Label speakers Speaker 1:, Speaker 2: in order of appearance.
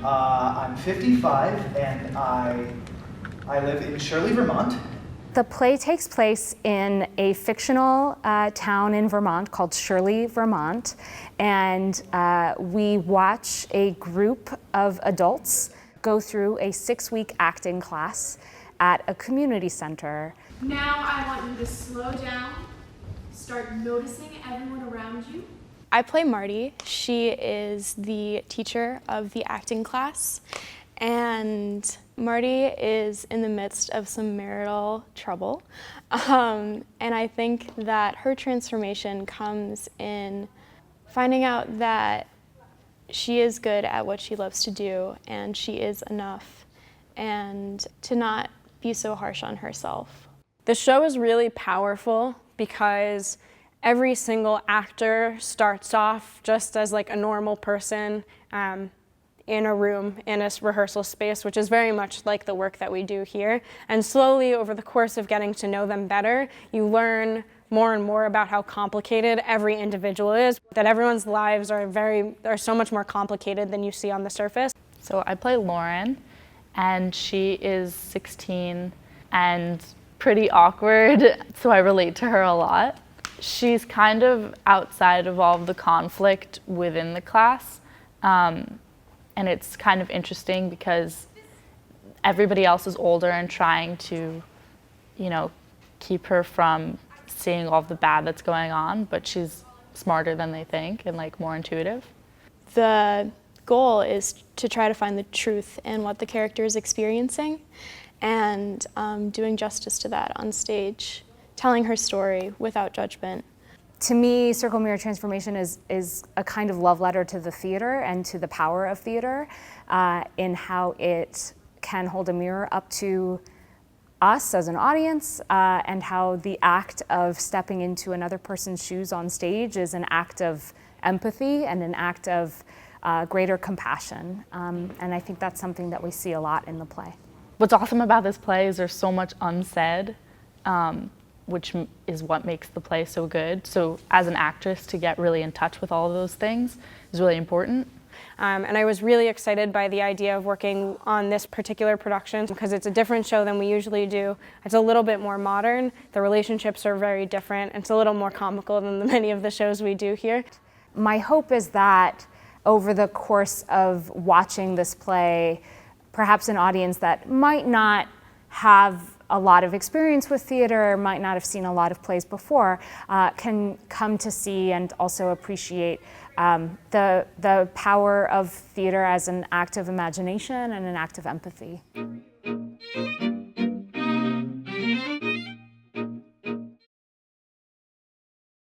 Speaker 1: I'm 55 and I live in Shirley, Vermont.
Speaker 2: The play takes place in a fictional town in Vermont called Shirley, Vermont, and we watch a group of adults go through a 6-week acting class at a community center.
Speaker 3: Now I want you to slow down, start noticing everyone around you.
Speaker 4: I play Marty. She is the teacher of the acting class, and Marty is in the midst of some marital trouble, and I think that her transformation comes in finding out that she is good at what she loves to do, and she is enough, and to not be so harsh on herself.
Speaker 5: The show is really powerful because every single actor starts off just as like a normal person in a room, in a rehearsal space, which is very much like the work that we do here. And slowly, over the course of getting to know them better, you learn more and more about how complicated every individual is, that everyone's lives are so much more complicated than you see on the surface.
Speaker 6: So I play Lauren, and she is 16 and pretty awkward, so I relate to her a lot. She's kind of outside of all of the conflict within the class. And it's kind of interesting because everybody else is older and trying to, keep her from seeing all of the bad that's going on, but she's smarter than they think and like more intuitive.
Speaker 4: The goal is to try to find the truth in what the character is experiencing and doing justice to that on stage, telling her story without judgment.
Speaker 2: To me, Circle Mirror Transformation is a kind of love letter to the theater and to the power of theater in how it can hold a mirror up to us as an audience and how the act of stepping into another person's shoes on stage is an act of empathy and an act of greater compassion. And I think that's something that we see a lot in the play.
Speaker 6: What's awesome about this play is there's so much unsaid, which is what makes the play so good. So as an actress, to get really in touch with all of those things is really important.
Speaker 5: And I was really excited by the idea of working on this particular production because it's a different show than we usually do. It's a little bit more modern. The relationships are very different. It's a little more comical than many of the shows we do here.
Speaker 2: My hope is that over the course of watching this play, perhaps an audience that might not have a lot of experience with theater, might not have seen a lot of plays before, can come to see and also appreciate the power of theater as an act of imagination and an act of empathy.